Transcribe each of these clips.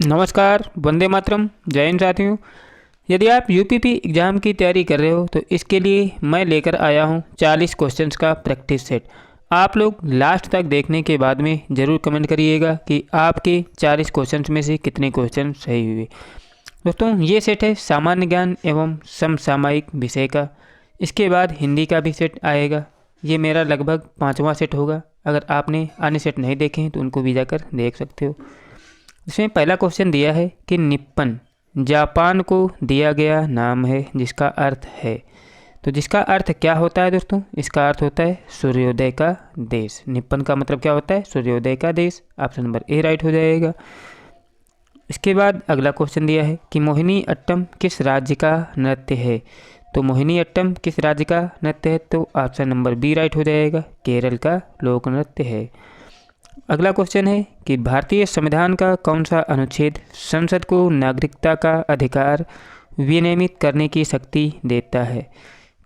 नमस्कार, वंदे मातरम, जय हिंद साथियों। यदि आप यूपीपी एग्ज़ाम की तैयारी कर रहे हो तो इसके लिए मैं लेकर आया हूँ 40 क्वेश्चंस का प्रैक्टिस सेट। आप लोग लास्ट तक देखने के बाद में ज़रूर कमेंट करिएगा कि आपके 40 क्वेश्चंस में से कितने क्वेश्चन सही हुए। दोस्तों, ये सेट है सामान्य ज्ञान एवं समसामयिक विषय का। इसके बाद हिंदी का भी सेट आएगा। ये मेरा लगभग 5वां सेट होगा। अगर आपने अन्य सेट नहीं देखे हैं तो उनको भी जाकर देख सकते हो। इसमें पहला क्वेश्चन दिया है कि निप्पन जापान को दिया गया नाम है जिसका अर्थ है। तो जिसका अर्थ क्या होता है दोस्तों? इसका अर्थ होता है सूर्योदय का देश। निप्पन का मतलब क्या होता है? सूर्योदय का देश। ऑप्शन नंबर ए राइट हो जाएगा। इसके बाद अगला क्वेश्चन दिया है कि मोहिनी अट्टम किस राज्य का नृत्य है। तो मोहिनी अट्टम किस राज्य का नृत्य है? तो ऑप्शन नंबर बी राइट हो जाएगा। केरल का लोक नृत्य है। अगला क्वेश्चन है कि भारतीय संविधान का कौन सा अनुच्छेद संसद को नागरिकता का अधिकार विनियमित करने की शक्ति देता है?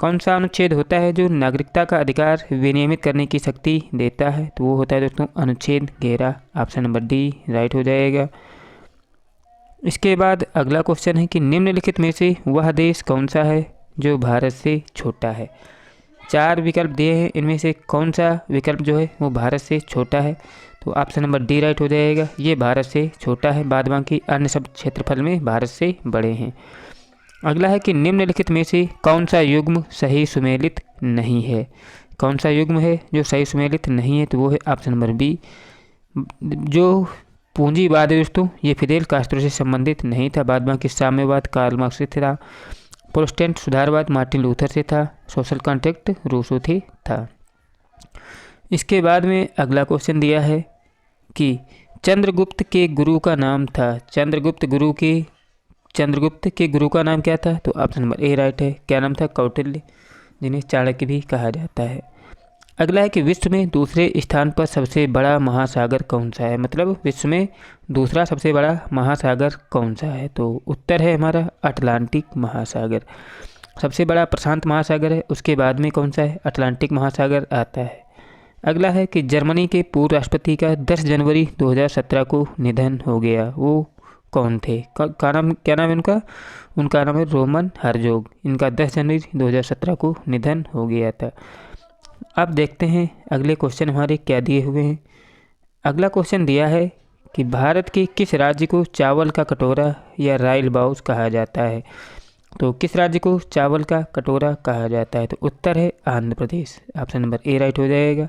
कौन सा अनुच्छेद होता है जो नागरिकता का अधिकार विनियमित करने की शक्ति देता है? तो वो होता है दोस्तों अनुच्छेद 11। ऑप्शन नंबर डी राइट हो जाएगा। इसके बाद अगला क्वेश्चन है कि निम्नलिखित में से वह देश कौन सा है जो भारत से छोटा है। 4 विकल्प दिए हैं, इनमें से कौन सा विकल्प जो है वो भारत से छोटा है? तो ऑप्शन नंबर डी राइट हो जाएगा। ये भारत से छोटा है, बाद बाकी अन्य सब क्षेत्रफल में भारत से बड़े हैं। अगला है कि निम्नलिखित में से कौन सा युग्म सही सुमेलित नहीं है। कौन सा युग्म है जो सही सुमेलित नहीं है? तो वो है ऑप्शन नंबर बी। जो पूंजीवाद है दोस्तों, ये फिदेल कास्ट्रो से संबंधित नहीं था, बाद बाकी साम्यवाद कार्ल मार्क्स से था, प्रोटेस्टेंट सुधारवाद मार्टिन लूथर से था, सोशल कॉन्ट्रैक्ट रूसो से था। इसके बाद में अगला क्वेश्चन दिया है कि चंद्रगुप्त के गुरु का नाम था। चंद्रगुप्त के गुरु का नाम क्या था? तो ऑप्शन नंबर ए राइट है। क्या नाम था? कौटिल्य, जिन्हें चाणक्य भी कहा जाता है। अगला है कि विश्व में दूसरे स्थान पर सबसे बड़ा महासागर कौन सा है। मतलब विश्व में दूसरा सबसे बड़ा महासागर कौन सा है? तो उत्तर है हमारा अटलांटिक महासागर। सबसे बड़ा प्रशांत महासागर है, उसके बाद में कौन सा है? अटलांटिक महासागर आता है। अगला है कि जर्मनी के पूर्व राष्ट्रपति का 10 जनवरी 2017 को निधन हो गया। वो कौन थे? क्या नाम है उनका? उनका नाम है रोमन हर्जोग। इनका 10 जनवरी 2017 को निधन हो गया था। अब देखते हैं अगले क्वेश्चन हमारे क्या दिए हुए हैं। अगला क्वेश्चन दिया है कि भारत के किस राज्य को चावल का कटोरा या राइल बाउस कहा जाता है। तो किस राज्य को चावल का कटोरा कहा जाता है? तो उत्तर है Andhra Pradesh. Option number A right हो जाएगा।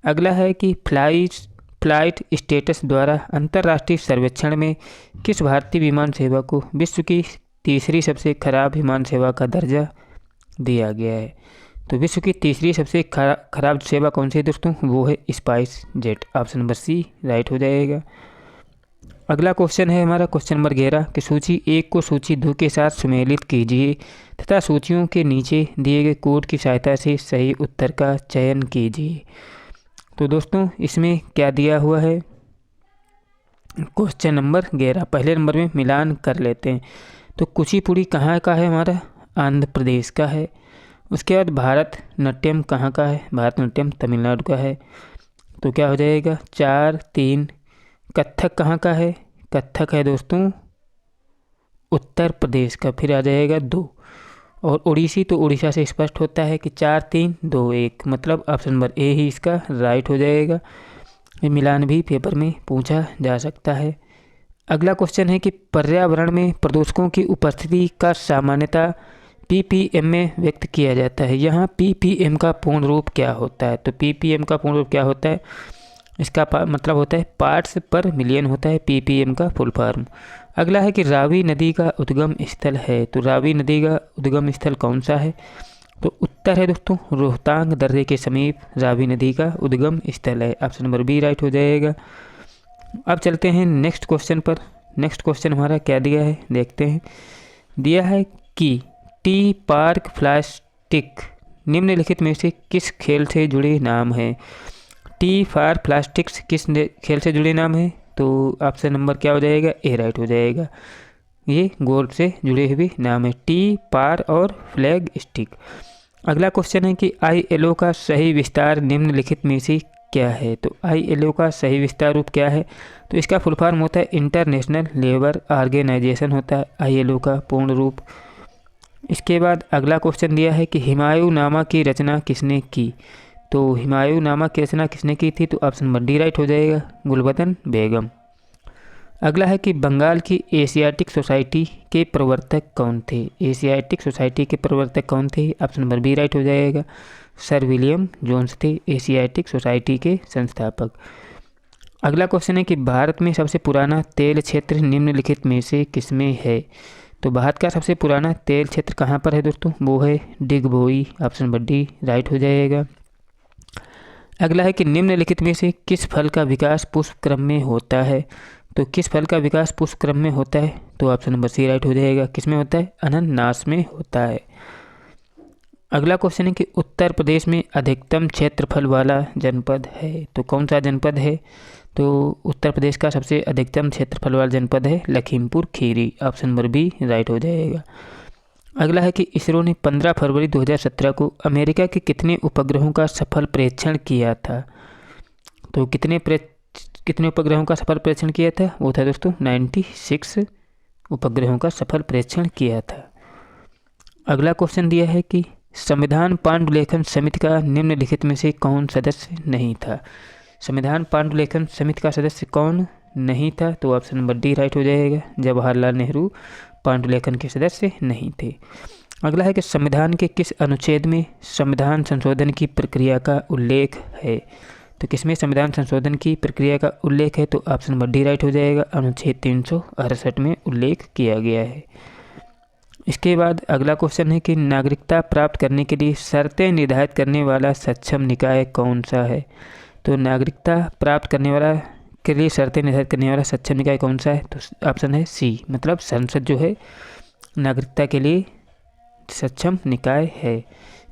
अगला है कि फ्लाइट स्टेटस द्वारा अंतर्राष्ट्रीय सर्वेक्षण में किस भारतीय विमान सेवा को विश्व की तीसरी सबसे खराब विमान सेवा का दर्जा दिया गया है। तो विश्व की तीसरी सबसे खराब सेवा कौन सी है दोस्तों? वो है SpiceJet. Option number C right हो जाएगा। अगला क्वेश्चन है हमारा क्वेश्चन नंबर 11 कि सूची 1 को सूची 2 के साथ सुमेलित कीजिए तथा सूचियों के नीचे दिए गए कोड की सहायता से सही उत्तर का चयन कीजिए। तो दोस्तों, इसमें क्या दिया हुआ है? क्वेश्चन नंबर 11 पहले नंबर में मिलान कर लेते हैं। तो कुचिपुड़ी कहाँ का है? हमारा आंध्र प्रदेश का है। उसके बाद भारतनाट्यम कहाँ का है? भारतनाट्यम तमिलनाडु का है। तो क्या हो जाएगा? 4, 3। कथक कहाँ का है? कथक है दोस्तों उत्तर प्रदेश का। फिर आ जाएगा 2। और ओडिसी तो उड़ीसा से स्पष्ट होता है कि 4, 3, 2, 1, मतलब ऑप्शन नंबर ए ही इसका राइट हो जाएगा। ये मिलान भी पेपर में पूछा जा सकता है। अगला क्वेश्चन है कि पर्यावरण में प्रदूषकों की उपस्थिति का सामान्यतः ppm में व्यक्त किया जाता है। यहाँ ppm का पूर्ण रूप क्या होता है? तो ppm का पूर्ण रूप क्या होता है? इसका मतलब होता है पार्ट्स पर मिलियन होता है ppm का फुल फॉर्म। अगला है कि रावी नदी का उद्गम स्थल है। तो रावी नदी का उद्गम स्थल कौन सा है? तो उत्तर है दोस्तों रोहतांग दर्रे के समीप रावी नदी का उद्गम स्थल है। ऑप्शन नंबर बी राइट हो जाएगा। अब चलते हैं नेक्स्ट क्वेश्चन पर। नेक्स्ट क्वेश्चन हमारा क्या दिया है देखते हैं। दिया है कि टी पार्क प्लास्टिक निम्नलिखित में से किस खेल से जुड़े नाम है। टी फार प्लास्टिक्स किस खेल से जुड़े नाम है? तो ऑप्शन नंबर क्या हो जाएगा? ए राइट हो जाएगा। ये गोल्फ से जुड़े हुए नाम है, टी पार और फ्लैग स्टिक। अगला क्वेश्चन है कि ILO का सही विस्तार निम्नलिखित में से क्या है? तो ILO का सही विस्तार रूप क्या है? तो इसका फुल फॉर्म होता है इंटरनेशनल लेबर ऑर्गेनाइजेशन होता है ILO का पूर्ण रूप। इसके बाद अगला क्वेश्चन दिया है कि हुमायूंनामा की रचना किसने की? तो हुमायूंनामा की रचना किसने की थी? तो ऑप्शन नंबर डी राइट हो जाएगा, गुलबदन बेगम। अगला है कि बंगाल की एशियाटिक सोसाइटी के प्रवर्तक कौन थे? एशियाटिक सोसाइटी के प्रवर्तक कौन थे? ऑप्शन नंबर बी राइट हो जाएगा, सर विलियम जोन्स थे एशियाटिक सोसाइटी के संस्थापक। अगला क्वेश्चन है कि भारत में सबसे पुराना तेल क्षेत्र निम्नलिखित में से किसमें है? तो भारत का सबसे पुराना तेल क्षेत्र कहाँ पर है दोस्तों? वो है Digboi, option number D right हो जाएगा। अगला है कि निम्नलिखित में से किस फल का विकास पुष्प क्रम में होता है? तो किस फल का विकास पुष्प क्रम में होता है? तो ऑप्शन नंबर सी राइट हो जाएगा, किसमें होता है? अनानास में होता है। अगला क्वेश्चन है कि उत्तर प्रदेश में अधिकतम क्षेत्रफल वाला जनपद है, तो कौन सा जनपद है? तो उत्तर प्रदेश का सबसे अधिकतम क्षेत्रफल वाला जनपद है Lakhimpur Kheri, option number B right हो जाएगा। अगला है कि इसरो ने 15 फरवरी 2017 को अमेरिका के कितने उपग्रहों का सफल प्रेक्षण किया था? तो कितने उपग्रहों का सफल प्रेक्षण किया था? वो था दोस्तों 96 उपग्रहों का सफल प्रेक्षण किया था। अगला क्वेश्चन दिया है कि संविधान पांडुलेखन समिति का निम्नलिखित में से कौन सदस्य नहीं था? संविधान पांडुलेखन समिति का सदस्य कौन नहीं था? तो ऑप्शन नंबर डी राइट हो जाएगा, जवाहरलाल नेहरू पांडुलेखन के सदस्य नहीं थे। अगला है कि संविधान के किस अनुच्छेद में संविधान संशोधन की प्रक्रिया का उल्लेख है? तो किसमें संविधान संशोधन की प्रक्रिया का उल्लेख है? तो ऑप्शन नंबर डी राइट हो जाएगा, अनुच्छेद 368 में उल्लेख किया गया है। इसके बाद अगला क्वेश्चन है कि नागरिकता प्राप्त करने के लिए शर्तें निर्धारित करने वाला सक्षम निकाय कौन सा है? तो नागरिकता प्राप्त करने वाला के लिए शर्तें निर्धारित करने वाला सक्षम निकाय कौन सा है? तो ऑप्शन है सी, मतलब संसद जो है नागरिकता के लिए सक्षम निकाय है।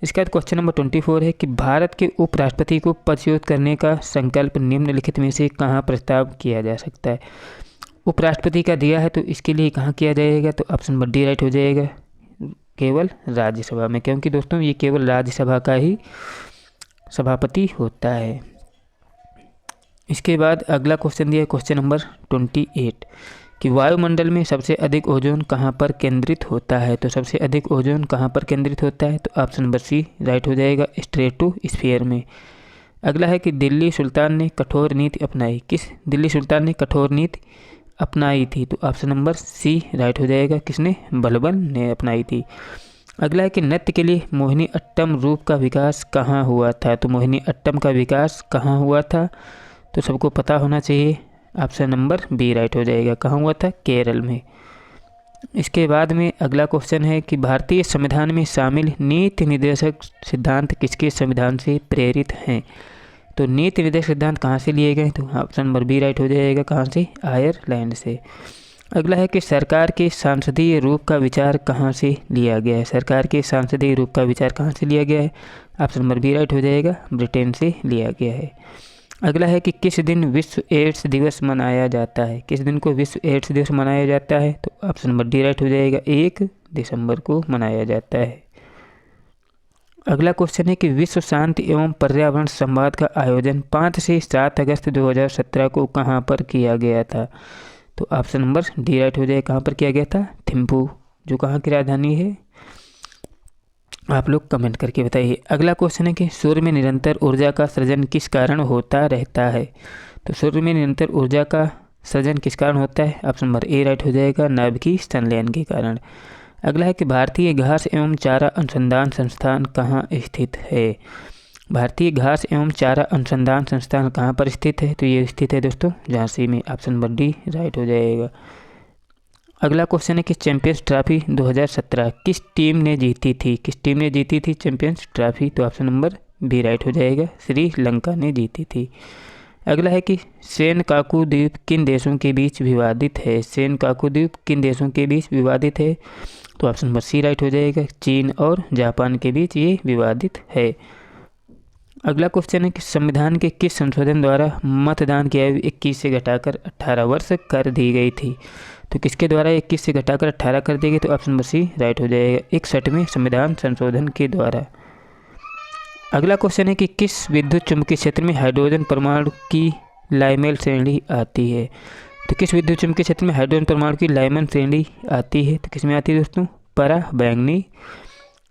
इसके बाद क्वेश्चन नंबर 24 है कि भारत के उपराष्ट्रपति को पदच्युत करने का संकल्प निम्नलिखित में से कहाँ प्रस्ताव किया जा सकता है? उपराष्ट्रपति का दिया है तो इसके लिए कहाँ किया जाएगा? तो ऑप्शन नंबर डी राइट हो जाएगा, केवल राज्यसभा में, क्योंकि दोस्तों ये केवल राज्यसभा का ही सभापति होता है। इसके बाद अगला क्वेश्चन दिया है क्वेश्चन नंबर 28 कि वायुमंडल में सबसे अधिक ओजोन कहाँ पर केंद्रित होता है? तो सबसे अधिक ओजोन कहाँ पर केंद्रित होता है? तो ऑप्शन नंबर सी राइट हो जाएगा, स्ट्रेटोस्फीयर में। अगला है कि दिल्ली सुल्तान ने कठोर नीति अपनाई, किस दिल्ली सुल्तान ने कठोर नीति अपनाई थी? तो ऑप्शन नंबर सी राइट हो जाएगा, किसने? बलबन ने अपनाई थी। अगला है कि नृत्य के लिए मोहिनी अट्टम रूप का विकास कहाँ हुआ था? तो मोहिनी अट्टम का विकास कहाँ हुआ था? तो सबको पता होना चाहिए, ऑप्शन नंबर बी राइट हो जाएगा, कहाँ हुआ था? केरल में। इसके बाद में अगला क्वेश्चन है कि भारतीय संविधान में शामिल नीति निर्देशक सिद्धांत किसके संविधान से प्रेरित हैं? तो नीति निर्देशक सिद्धांत कहाँ से लिए गए? तो ऑप्शन नंबर बी राइट हो जाएगा, कहाँ से? आयरलैंड से। अगला है कि सरकार के सांसदीय रूप का विचार कहाँ से लिया गया है? सरकार के सांसदीय रूप का विचार कहाँ से लिया गया है? ऑप्शन नंबर बी राइट हो जाएगा, ब्रिटेन से लिया गया है। अगला है कि किस दिन विश्व एड्स दिवस मनाया जाता है? किस दिन को विश्व एड्स दिवस मनाया जाता है? तो ऑप्शन नंबर डी राइट हो जाएगा, 1 दिसंबर को मनाया जाता है। अगला क्वेश्चन है कि विश्व शांति एवं पर्यावरण संवाद का आयोजन 5 से 7 अगस्त 2017 को कहाँ पर किया गया था? तो ऑप्शन नंबर डी राइट हो जाएगा, कहाँ पर किया गया था? थिम्पू, जो कहाँ की राजधानी है, आप लोग कमेंट करके बताइए। अगला क्वेश्चन है कि सूर्य में निरंतर ऊर्जा का सृजन किस कारण होता रहता है? तो सूर्य में निरंतर ऊर्जा का सृजन किस कारण होता है? ऑप्शन नंबर ए राइट हो जाएगा, नाभिकीय संलयन के कारण। अगला है कि भारतीय घास एवं चारा अनुसंधान संस्थान कहाँ स्थित है? भारतीय घास एवं चारा अनुसंधान संस्थान कहाँ पर स्थित है? तो ये स्थित है दोस्तों झांसी में, ऑप्शन नंबर डी राइट हो जाएगा। अगला क्वेश्चन है कि चैंपियंस ट्रॉफी 2017 किस टीम ने जीती थी? किस टीम ने जीती थी चैंपियंस ट्रॉफी? तो ऑप्शन नंबर बी राइट हो जाएगा, श्रीलंका ने जीती थी। अगला है कि सेनकाकू द्वीप किन देशों के बीच विवादित है? सेनकाकू द्वीप किन देशों के बीच विवादित है? तो ऑप्शन नंबर सी राइट हो जाएगा, चीन और जापान के बीच ये विवादित है। अगला क्वेश्चन है कि संविधान के किस संशोधन द्वारा मतदान की आयु 21 से घटाकर 18 वर्ष कर दी गई थी? तो किसके द्वारा 21 से घटाकर 18 कर दी गई? तो ऑप्शन नंबर सी राइट हो जाएगा, 61वें संविधान संशोधन के द्वारा। अगला क्वेश्चन है कि किस विद्युत चुम्बकीय क्षेत्र में हाइड्रोजन परमाणु की लाइमेल श्रेणी आती है। तो किस विद्युत चुम्बकीय क्षेत्र में हाइड्रोजन परमाणु की लाइमेल श्रेणी आती है, तो किस में आती है दोस्तों, पराबैंगनी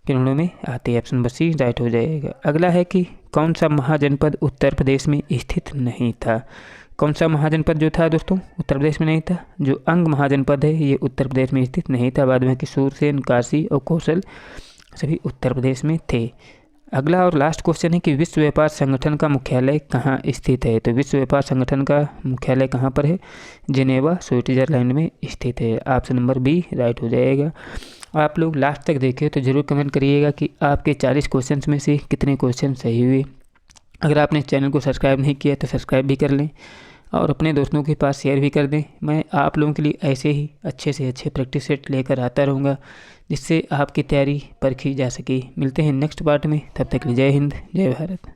किरणों में आती है। ऑप्शन नंबर सी राइट हो जाएगा। अगला है कि कौन सा महाजनपद उत्तर प्रदेश में स्थित नहीं था। कौन सा महाजनपद जो था दोस्तों उत्तर प्रदेश में नहीं था, जो अंग महाजनपद है ये उत्तर प्रदेश में स्थित नहीं था। बाद में कि सूरसेन, काशी और कौशल सभी उत्तर प्रदेश में थे। अगला और लास्ट क्वेश्चन है कि विश्व व्यापार संगठन का मुख्यालय कहाँ स्थित है। तो विश्व व्यापार संगठन का मुख्यालय कहाँ पर है, जिनेवा स्विट्जरलैंड में स्थित है। ऑप्शन नंबर बी राइट हो जाएगा। आप लोग लास्ट तक देखें तो ज़रूर कमेंट करिएगा कि आपके 40 क्वेश्चन में से कितने क्वेश्चन सही हुए। अगर आपने चैनल को सब्सक्राइब नहीं किया तो सब्सक्राइब भी कर लें और अपने दोस्तों के पास शेयर भी कर दें। मैं आप लोगों के लिए ऐसे ही अच्छे से अच्छे प्रैक्टिस सेट लेकर आता रहूँगा, जिससे आपकी तैयारी परखी जा सके। मिलते हैं नेक्स्ट पार्ट में, तब तक के लिए जय हिंद, जय भारत।